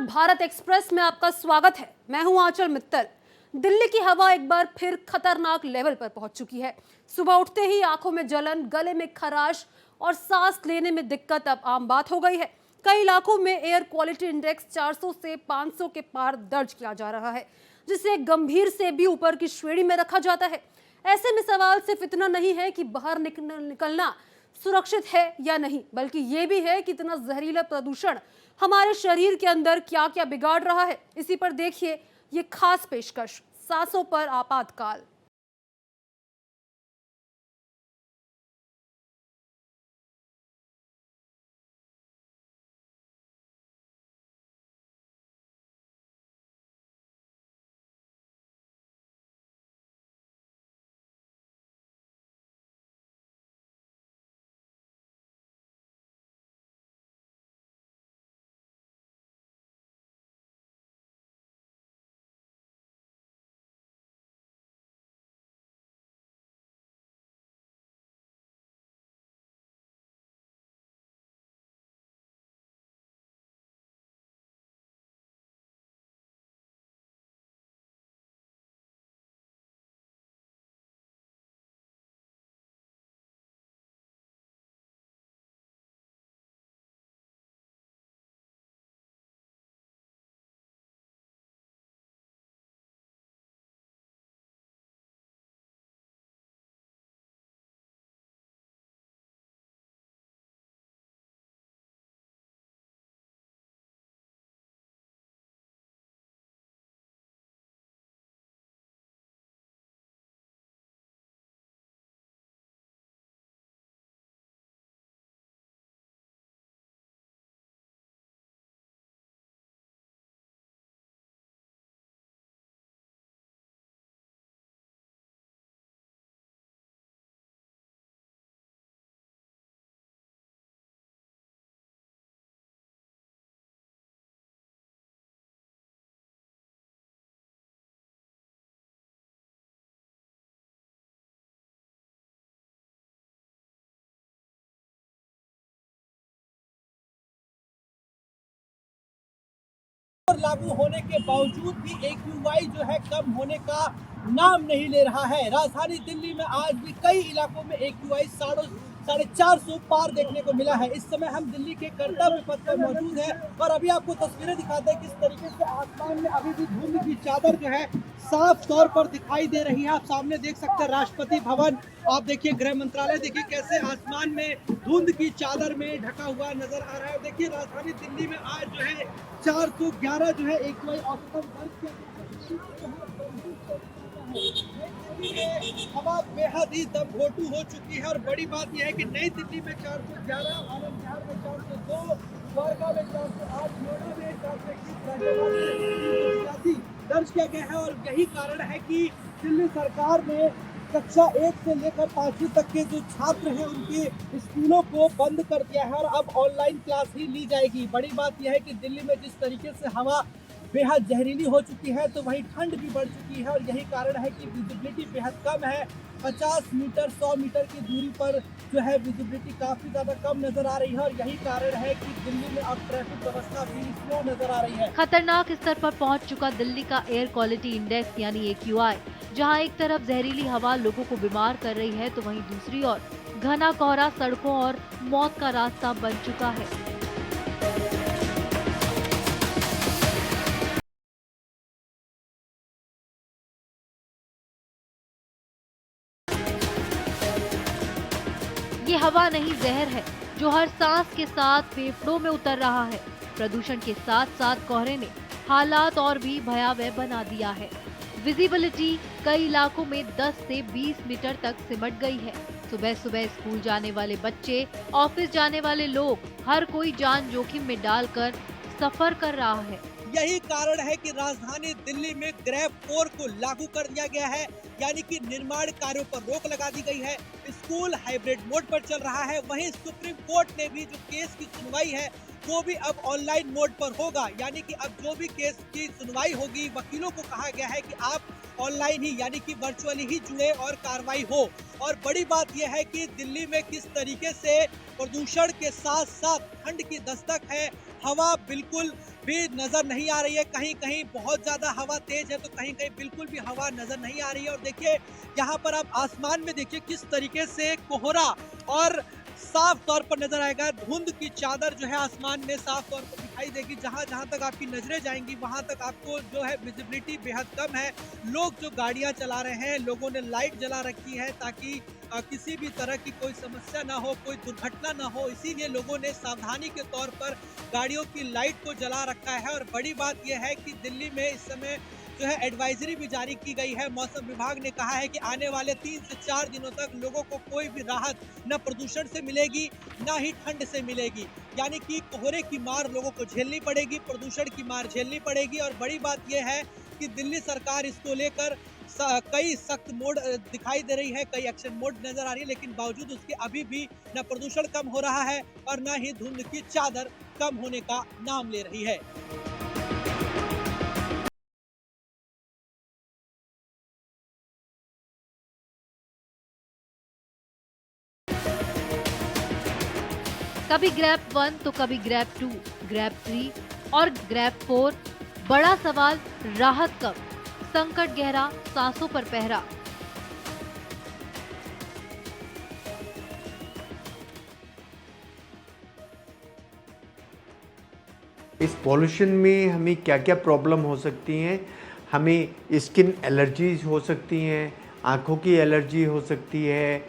Bharat express में आपका स्वागत है। मैं हूं आंचल मित्तल। दिल्ली की हवा एक बार फिर खतरनाक लेवल पर पहुंच चुकी है। सुबह उठते ही आंखों में जलन, गले में खराश और सांस लेने में दिक्कत अब आम बात हो गई है। कई इलाकों में एयर क्वालिटी इंडेक्स 400 से 500 के पार दर्ज किया जा रहा है, जिसे गंभीर से भी ऊपर की श्रेणी में रखा जाता है। ऐसे में सवाल सिर्फ इतना नहीं है कि बाहर निकलना सुरक्षित है या नहीं, बल्कि ये भी है कि इतना जहरीला प्रदूषण हमारे शरीर के अंदर क्या क्या बिगाड़ रहा है। इसी पर देखिए ये खास पेशकश, सांसों पर आपातकाल। लागू होने के बावजूद भी AQI जो है कम होने का नाम नहीं ले रहा है। राजधानी दिल्ली में आज भी कई इलाकों में AQI 450 पार देखने को मिला है। इस समय हम दिल्ली के कर्तव्य पथ पर मौजूद हैं और अभी आपको तस्वीरें दिखाते हैं किस तरीके से आसमान में अभी भी धुंध की चादर जो है साफ तौर पर दिखाई दे रही है। आप सामने देख सकते हैं राष्ट्रपति भवन, आप देखिए गृह मंत्रालय, देखिए कैसे आसमान में धुंध की चादर में ढका हुआ नजर आ रहा है। देखिए राजधानी दिल्ली में आज जो है 411 जो है AQI औसतन दर्ज किया। हवा बेहद ही दमघोटू हो चुकी है और बड़ी बात यह है कि नई दिल्ली में 411, आनंद विहार में 402, द्वारका में 408, नोएडा में 421 दर्ज किया गया है। और यही कारण है कि दिल्ली सरकार ने कक्षा 1 से लेकर 5वीं तक के जो छात्र हैं उनके स्कूलों को बंद कर दिया है और अब ऑनलाइन क्लास ही ली जाएगी। बड़ी बात यह है कि दिल्ली में जिस तरीके से हवा बेहद जहरीली हो चुकी है तो वहीं ठंड भी बढ़ चुकी है और यही कारण है कि विजिबिलिटी बेहद कम है। 50 मीटर 100 मीटर की दूरी पर जो है विजिबिलिटी काफ़ी ज़्यादा कम नजर आ रही है और यही कारण है कि दिल्ली में अब ट्रैफिक व्यवस्था भी स्लो नजर आ रही है। खतरनाक स्तर पर पहुंच चुका दिल्ली का एयर क्वालिटी इंडेक्स यानी AQI, जहां एक तरफ जहरीली हवा लोगों को बीमार कर रही है तो वहीं दूसरी ओर घना कोहरा सड़कों और मौत का रास्ता बन चुका है। ये हवा नहीं जहर है जो हर सांस के साथ फेफड़ों में उतर रहा है। प्रदूषण के साथ साथ कोहरे ने हालात और भी भयावह बना दिया है। विजिबिलिटी कई इलाकों में 10 से 20 मीटर तक सिमट गई है। सुबह सुबह स्कूल जाने वाले बच्चे, ऑफिस जाने वाले लोग, हर कोई जान जोखिम में डालकर सफर कर रहा है। यही कारण है कि राजधानी दिल्ली में ग्रेव 4 को लागू कर दिया गया है, यानी कि निर्माण कार्यों पर रोक लगा दी गई है। स्कूल हाइब्रिड मोड पर चल रहा है। वहीं सुप्रीम कोर्ट ने भी जो केस की सुनवाई है वो भी अब ऑनलाइन मोड पर होगा, यानी कि अब जो भी केस की सुनवाई होगी वकीलों को कहा गया है कि आप ऑनलाइन ही यानी कि वर्चुअली ही जुड़े और कार्रवाई हो। और बड़ी बात यह है कि दिल्ली में किस तरीके से प्रदूषण के साथ साथ ठंड की दस्तक है, हवा बिल्कुल भी नजर नहीं आ रही है। कहीं कहीं बहुत ज्यादा हवा तेज है तो कहीं कहीं बिल्कुल भी हवा नजर नहीं आ रही है। और देखिए यहाँ पर आप आसमान में देखिए किस तरीके से कोहरा और साफ तौर पर नजर आएगा। धुंध की चादर जो है आसमान में साफ तौर पर दिखाई देगी। जहां जहां तक आपकी नजरें जाएंगी वहां तक आपको जो है विजिबिलिटी बेहद कम है। लोग जो गाड़ियां चला रहे हैं, लोगों ने लाइट जला रखी है ताकि किसी भी तरह की कोई समस्या ना हो, कोई दुर्घटना ना हो, इसीलिए लोगों ने सावधानी के तौर पर गाड़ियों की लाइट को जला रखा है। और बड़ी बात यह है कि दिल्ली में इस समय जो है एडवाइजरी भी जारी की गई है। मौसम विभाग ने कहा है कि आने वाले 3 से 4 दिनों तक लोगों को कोई भी राहत न प्रदूषण से मिलेगी न ही ठंड से मिलेगी। यानी कि कोहरे की मार लोगों को झेलनी पड़ेगी, प्रदूषण की मार झेलनी पड़ेगी। और बड़ी बात यह है कि दिल्ली सरकार इसको लेकर कई सख्त मोड दिखाई दे रही है, कई एक्शन मोड नजर आ रही है, लेकिन बावजूद उसके अभी भी न प्रदूषण कम हो रहा है और न ही धुंध की चादर कम होने का नाम ले रही है। कभी ग्रैब 1 तो कभी ग्रैब 2, ग्रैब 3 और ग्रैब 4। बड़ा सवाल राहत कब, संकट गहरा, सांसों पर पहरा। इस पॉल्यूशन में हमें क्या क्या प्रॉब्लम हो सकती हैं। हमें स्किन एलर्जीज हो सकती हैं, आँखों की एलर्जी हो सकती है,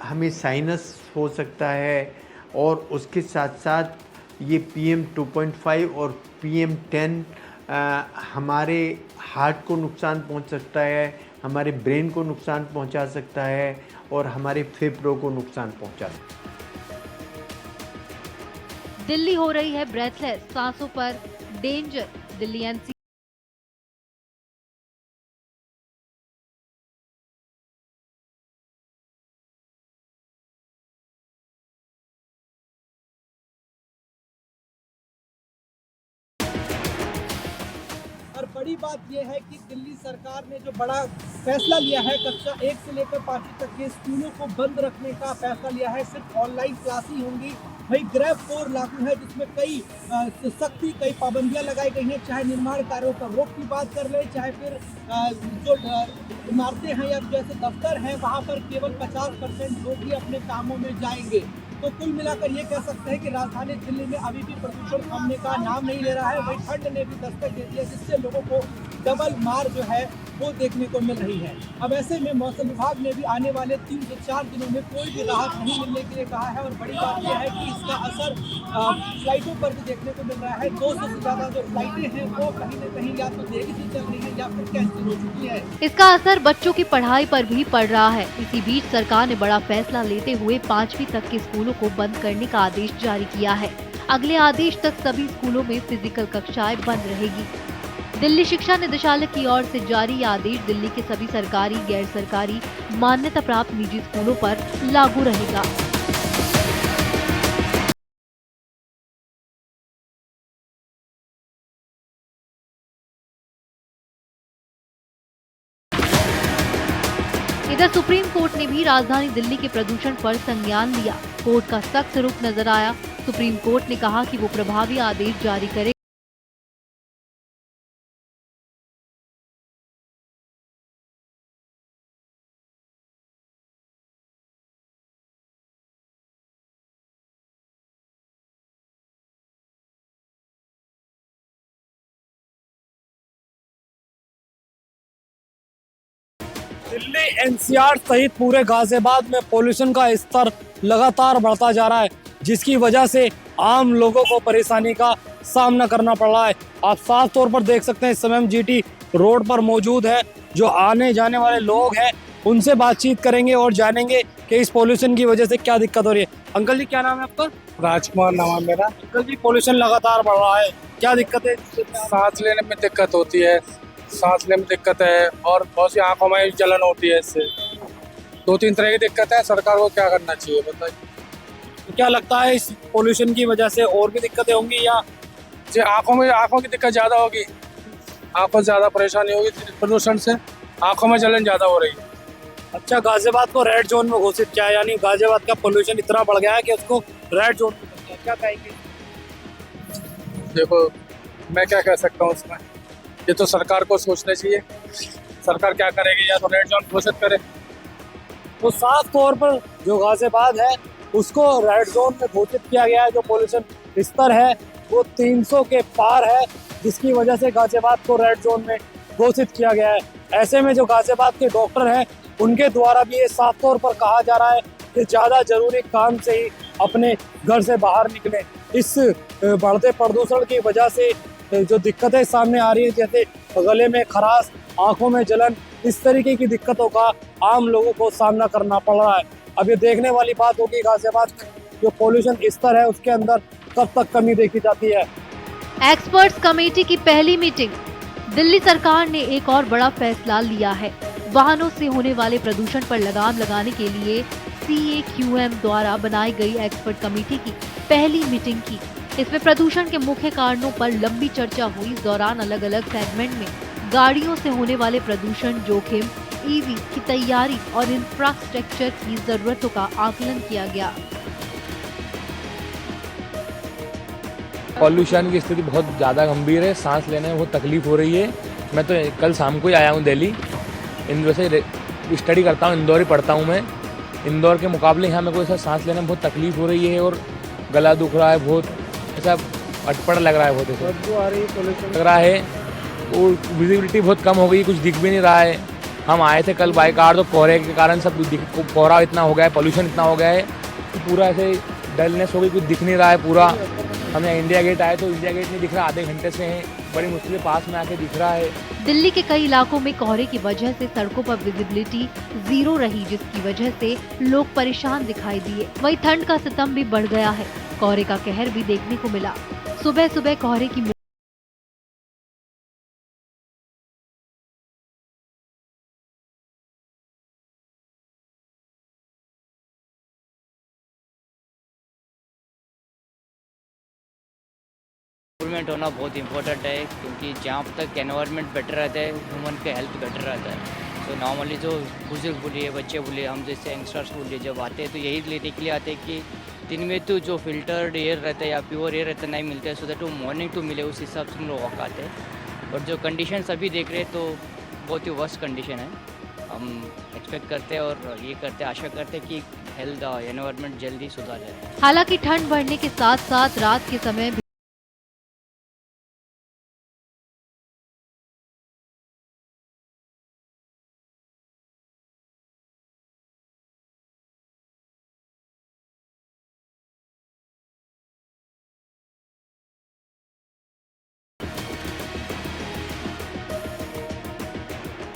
हमें साइनस हो सकता है। और उसके साथ साथ ये PM 2.5 और PM 10 हमारे हार्ट को नुकसान पहुंच सकता है, हमारे ब्रेन को नुकसान पहुंचा सकता है और हमारे फेफड़ों को नुकसान पहुंचा सकता है। दिल्ली हो रही है ब्रेथलेस, सांसों पर डेंजर। दिल्ली NCR और बड़ी बात यह है कि दिल्ली सरकार ने जो बड़ा फैसला लिया है, कक्षा 1 से लेकर 5वीं तक के स्कूलों को बंद रखने का फैसला लिया है। सिर्फ ऑनलाइन क्लास ही होंगी। भाई ग्रैब 4 लागू है जिसमें कई सख्ती, कई पाबंदियां लगाई गई हैं। चाहे निर्माण कार्यों पर रोक की बात कर ले, चाहे फिर जो इमारतें हैं या जैसे दफ्तर हैं वहाँ पर केवल 50% लोग ही अपने कामों में जाएंगे। तो कुल मिलाकर ये कह सकते हैं कि राजधानी दिल्ली में अभी भी प्रदूषण थमने का नाम नहीं ले रहा है। वही ठंड ने भी दस्तक दे दी है जिससे लोगों को डबल मार जो है वो देखने को मिल रही है। अब ऐसे में मौसम विभाग ने भी आने वाले 3 से 4 दिनों में कोई भी राहत नहीं मिलने के लिए कहा है। और बड़ी बात यह है कि इसका असर फ्लाइटों पर भी देखने को मिल रहा है। 200 से ज़्यादा जो फ्लाइटें हैं वो कहीं न कहीं या तो देरी से चल रही है या फिर कैंसिल हो चुकी है। इसका असर बच्चों की पढ़ाई पर भी पड़ रहा है। इसी बीच सरकार ने बड़ा फैसला लेते हुए 5वीं तक के स्कूलों को बंद करने का आदेश जारी किया है। अगले आदेश तक सभी स्कूलों में फिजिकल कक्षाएं बंद रहेगी। दिल्ली शिक्षा निदेशालय की ओर से जारी यह आदेश दिल्ली के सभी सरकारी, गैर सरकारी, मान्यता प्राप्त निजी स्कूलों पर लागू रहेगा। इधर सुप्रीम कोर्ट ने भी राजधानी दिल्ली के प्रदूषण पर संज्ञान लिया। कोर्ट का सख्त रुख नजर आया। सुप्रीम कोर्ट ने कहा कि वो प्रभावी आदेश जारी करे। दिल्ली NCR सहित पूरे गाजियाबाद में पोल्यूशन का स्तर लगातार बढ़ता जा रहा है, जिसकी वजह से आम लोगों को परेशानी का सामना करना पड़ रहा है। आप साफ तौर पर देख सकते हैं इस समय हम GT रोड पर मौजूद है। जो आने जाने वाले लोग हैं उनसे बातचीत करेंगे और जानेंगे कि इस पोल्यूशन की वजह से क्या दिक्कत हो रही है। अंकल जी, क्या नाम है आपका? राजकुमार नाम है मेरा। अंकल जी, पोल्यूशन लगातार बढ़ रहा है, क्या दिक्कत है? सांस लेने में दिक्कत होती है, सांस लेने में दिक्कत है और बहुत सी आंखों में जलन होती है। इससे 2-3 तरह की दिक्कत है। सरकार को क्या करना चाहिए बताइए? क्या लगता है इस पोल्यूशन की वजह से और भी दिक्कतें होंगी या आंखों की दिक्कत ज़्यादा होगी, आंखों से ज़्यादा परेशानी होगी प्रदूषण से। आंखों में जलन ज़्यादा हो रही है। अच्छा, गाजियाबाद को रेड जोन में घोषित किया है, यानी गाजियाबाद का पोल्यूशन इतना बढ़ गया है कि उसको रेड जोन में कर दिया। क्या कहेंगे? देखो, मैं क्या कह सकता हूँ उसमें, ये तो सरकार को सोचना चाहिए। सरकार क्या करेगी, या तो रेड जोन घोषित करे। तो साफ तौर पर जो गाजियाबाद है उसको रेड जोन में घोषित किया गया है। जो पोल्यूशन स्तर है वो 300 के पार है, जिसकी वजह से गाजियाबाद को रेड जोन में घोषित किया गया है। ऐसे में जो गाजियाबाद के डॉक्टर हैं उनके द्वारा भी ये साफ तौर पर कहा जा रहा है कि ज़्यादा जरूरी काम से ही अपने घर से बाहर निकलें। इस बढ़ते प्रदूषण की वजह से जो दिक्कतें सामने आ रही है, जैसे गले में खराश, आंखों में जलन, इस तरीके की दिक्कतों का आम लोगों को सामना करना पड़ रहा है। अब ये देखने वाली बात होगी गाजियाबाद में जो पोल्यूशन स्तर है उसके अंदर कब तक कमी देखी जाती है। एक्सपर्ट्स कमेटी की पहली मीटिंग। दिल्ली सरकार ने एक और बड़ा फैसला लिया है। वाहनों से होने वाले प्रदूषण पर लगाम लगाने के लिए CAQM द्वारा बनाई गई एक्सपर्ट कमेटी की पहली मीटिंग की। इसमें प्रदूषण के मुख्य कारणों पर लंबी चर्चा हुई। इस दौरान अलग अलग सेगमेंट में गाड़ियों से होने वाले प्रदूषण जोखिम, EV की तैयारी और इंफ्रास्ट्रक्चर की जरूरतों का आकलन किया गया। पॉल्यूशन की स्थिति बहुत ज़्यादा गंभीर है, सांस लेने में बहुत तकलीफ हो रही है। मैं तो कल शाम को ही आया हूँ दिल्ली, इंदौर से स्टडी करता हूँ, इंदौर ही पढ़ता हूँ मैं। इंदौर के मुकाबले यहाँ मेरे को ऐसा सांस लेने में बहुत तकलीफ हो रही है और गला दुख रहा है, बहुत ऐसा अटपट लग रहा है, बहुत ऐसा लग रहा है। और विजिबिलिटी बहुत कम हो गई, कुछ दिख भी नहीं रहा है। हम आए थे कल बाई कार, तो कोहरे के कारण सब कोहरा इतना हो गया है, पोल्यूशन इतना हो गया है कि पूरा ऐसे डलनेस हो गई, कुछ दिख नहीं रहा है पूरा। हमने इंडिया गेट आए तो इंडिया गेट नहीं दिख रहा, आधे घंटे से हैं, बड़ी मुश्किल पास में आके दिख रहा है। दिल्ली के कई इलाकों में कोहरे की वजह से सड़कों पर विजिबिलिटी 0 रही, जिसकी वजह से लोग परेशान दिखाई दिए। वहीं ठंड का सितम भी बढ़ गया है, कोहरे का कहर भी देखने को मिला। सुबह सुबह कोहरे की इम्प्रूवमेंट होना बहुत इंपॉर्टेंट है, क्योंकि जहाँ तक एनवायरनमेंट बेटर रहता है, ह्यूमन का हेल्थ बेटर रहता है। तो नॉर्मली जो बुजुर्ग बोलिए, बच्चे बोलिए, हम जैसे यंगस्टर्स बोलिए, जब आते हैं तो यही लेने के लिए आते हैं कि दिन में तो जो फिल्टर्ड एयर रहता है या प्योर एयर रहता है नहीं मिलता है, सो दैट वो मॉर्निंग तो मिले, उस हिसाब से हम लोग वॉक आते हैं। और जो कंडीशन अभी देख रहे हैं तो बहुत ही वर्स्ट कंडीशन है। हम एक्सपेक्ट करते हैं और ये करते आशा करते हैं कि हेल्थ एनवायरनमेंट जल्दी सुधार जाए। हालांकि ठंड बढ़ने के साथ साथ रात के समय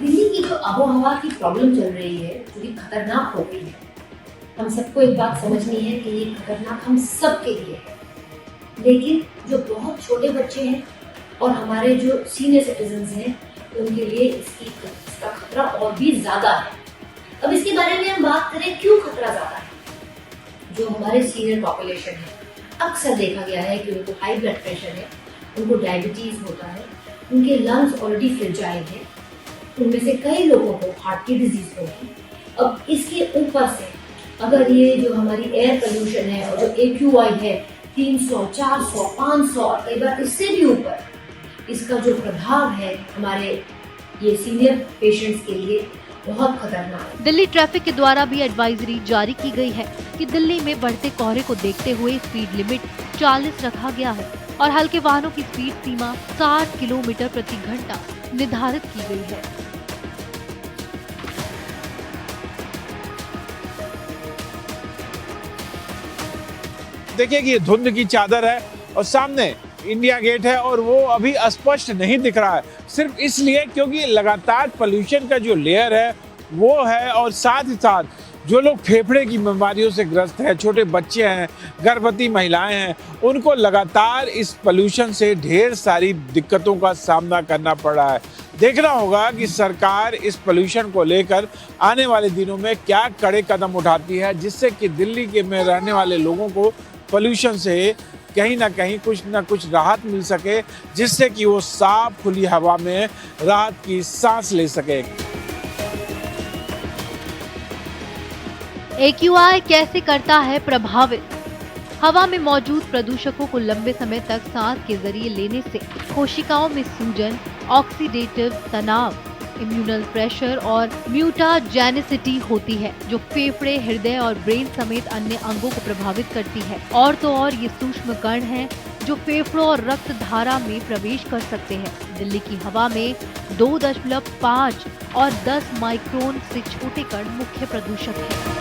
दिल्ली की जो आबोहवा की प्रॉब्लम चल रही है, जो कि खतरनाक हो गई है, हम सबको एक बात समझनी है कि ये खतरनाक हम सब के लिए है। लेकिन जो बहुत छोटे बच्चे हैं और हमारे जो सीनियर सिटीजन्स हैं, उनके लिए इसका खतरा और भी ज्यादा है। अब इसके बारे में हम बात करें, क्यों खतरा ज्यादा है। जो हमारे सीनियर पॉपुलेशन है, अक्सर देखा गया है कि उनको हाई ब्लड प्रेशर है, उनको डायबिटीज होता है, उनके लंग्स ऑलरेडी फ्रेजाइल है, उनमें से कई लोगों को हार्ट की डिजीज होगी। अब इसके ऊपर से अगर ये जो हमारी एयर पोल्यूशन है और जो AQI है 300, 400, 500 और कई बार इससे भी ऊपर, इसका जो प्रभाव है हमारे ये सीनियर पेशेंट्स के लिए बहुत खतरनाक है। दिल्ली ट्रैफिक के द्वारा भी एडवाइजरी जारी की गई है कि दिल्ली में बढ़ते कोहरे को देखते हुए स्पीड लिमिट 40 रखा गया है और हल्के वाहनों की स्पीड सीमा 60 किलोमीटर प्रति घंटा निर्धारित की गई है। देखिए कि ये धुंध की चादर है और सामने इंडिया गेट है और वो अभी अस्पष्ट नहीं दिख रहा है, सिर्फ इसलिए क्योंकि लगातार पोल्यूशन का जो लेयर है वो है। और साथ ही साथ जो लोग फेफड़े की बीमारियों से ग्रस्त हैं, छोटे बच्चे हैं, गर्भवती महिलाएं हैं, उनको लगातार इस पोल्यूशन से ढेर सारी दिक्कतों का सामना करना पड़ रहा है। देखना होगा कि सरकार इस पोल्यूशन को लेकर आने वाले दिनों में क्या कड़े कदम उठाती है, जिससे कि दिल्ली के में रहने वाले लोगों को पोल्यूशन से कहीं ना कहीं कुछ ना कुछ राहत मिल सके, जिससे कि वो साफ खुली हवा में राहत की सांस ले सके। AQI कैसे करता है प्रभावित? हवा में मौजूद प्रदूषकों को लंबे समय तक सांस के जरिए लेने से कोशिकाओं में सूजन, ऑक्सीडेटिव तनाव, इम्यूनल प्रेशर और म्यूटाजेनिसिटी होती है, जो फेफड़े, हृदय और ब्रेन समेत अन्य अंगों को प्रभावित करती है। और तो और ये सूक्ष्म कण हैं जो फेफड़ों और रक्त धारा में प्रवेश कर सकते हैं। दिल्ली की हवा में 2.5 और 10 माइक्रोन से छोटे कण मुख्य प्रदूषक हैं।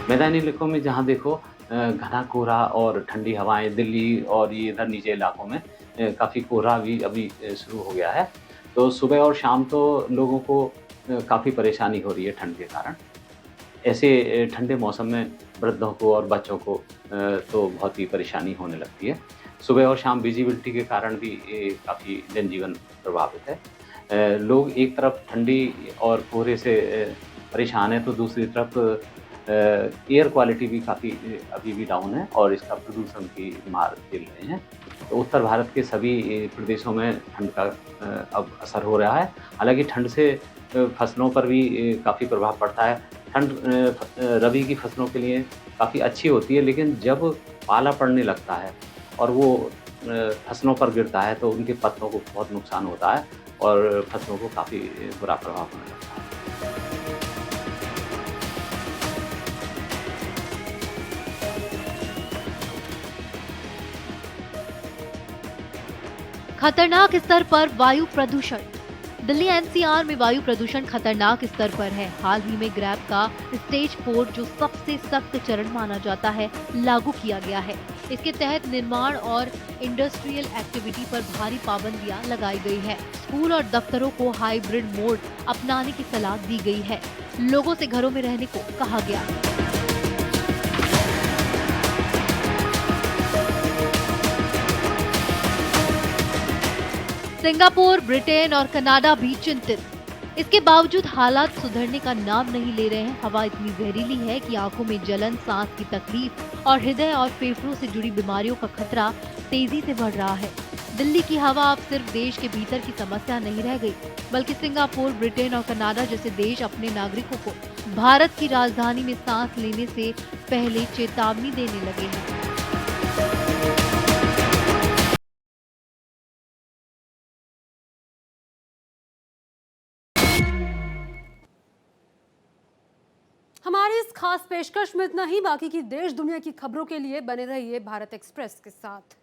मैदानी इलाकों में जहाँ देखो घना कोहरा और ठंडी हवाएं, दिल्ली और ये इधर नीचे इलाकों में काफ़ी कोहरा भी अभी शुरू हो गया है। तो सुबह और शाम तो लोगों को काफ़ी परेशानी हो रही है ठंड के कारण। ऐसे ठंडे मौसम में वृद्धों को और बच्चों को तो बहुत ही परेशानी होने लगती है। सुबह और शाम विजिबिलिटी के कारण भी काफ़ी जनजीवन प्रभावित है। लोग एक तरफ ठंडी और कोहरे से परेशान है, तो दूसरी तरफ एयर क्वालिटी भी काफ़ी अभी भी डाउन है और इसका प्रदूषण की मार झेल रहे हैं। तो उत्तर भारत के सभी प्रदेशों में ठंड का अब असर हो रहा है। हालांकि ठंड से फसलों पर भी काफ़ी प्रभाव पड़ता है। ठंड रबी की फसलों के लिए काफ़ी अच्छी होती है, लेकिन जब पाला पड़ने लगता है और वो फसलों पर गिरता है तो उनके पत्तों को बहुत नुकसान होता है और फसलों को काफ़ी बुरा प्रभाव होने लगता है। खतरनाक स्तर पर वायु प्रदूषण। दिल्ली NCR में वायु प्रदूषण खतरनाक स्तर पर है। हाल ही में ग्रैब का स्टेज 4, जो सबसे सख्त चरण माना जाता है, लागू किया गया है। इसके तहत निर्माण और इंडस्ट्रियल एक्टिविटी पर भारी पाबंदियां लगाई गई है। स्कूल और दफ्तरों को हाइब्रिड मोड अपनाने की सलाह दी गई है। लोगों से घरों में रहने को कहा गया है। सिंगापुर, ब्रिटेन और कनाडा भी चिंतित। इसके बावजूद हालात सुधरने का नाम नहीं ले रहे हैं। हवा इतनी जहरीली है कि आंखों में जलन, सांस की तकलीफ और हृदय और फेफड़ों से जुड़ी बीमारियों का खतरा तेजी से बढ़ रहा है। दिल्ली की हवा अब सिर्फ देश के भीतर की समस्या नहीं रह गई, बल्कि सिंगापुर, ब्रिटेन और कनाडा जैसे देश अपने नागरिकों को भारत की राजधानी में सांस लेने से पहले चेतावनी देने लगे हैं। हमारी इस खास पेशकश में इतना ही। बाकी की देश दुनिया की खबरों के लिए बने रहिए भारत एक्सप्रेस के साथ।